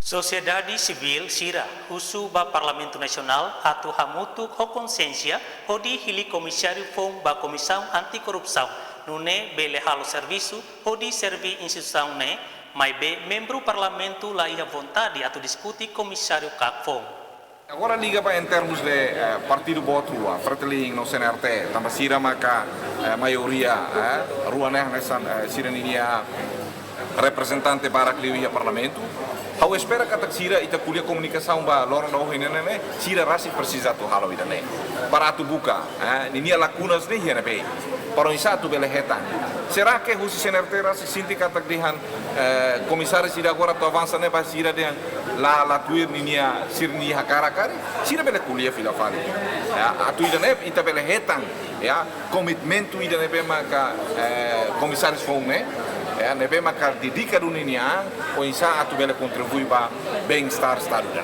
Sociedade Civil Sira, husu ba Parlamento Nasional atau hamutu ho consciência, hodi hili comissário fom ba comissão anticorrupção, nune bele halo serviço, hodi servi instituição ne, mai be membro Parlamento lá ia vontade atau discuti comissário kak fom. Agora liga para em termos de partido voto, Fratelli no CNRT, também Sira maka maioria, rua nessa Sirania representante para que Parlamento. Hau espera kata Sira ita kuliah komunikasi ba lorong dah ini Sira rasi precisa tu halo ida ne. Para tu buka, ini lakunas ni hian pe. Para isa tu belehetan. Será que o CNRT rasi sinti kata dihan komisaris Sira agora tu avança ne ba Sira dihan la tuir ninia sirni hakarakari. Sira bele kuliah fila fali. Atu ida ne ita belehetan ya komitmentu ida ne pe maka komisaris fong ne. Nebe maka dedica dunia o insa atu bele contribui para bem-estar estado da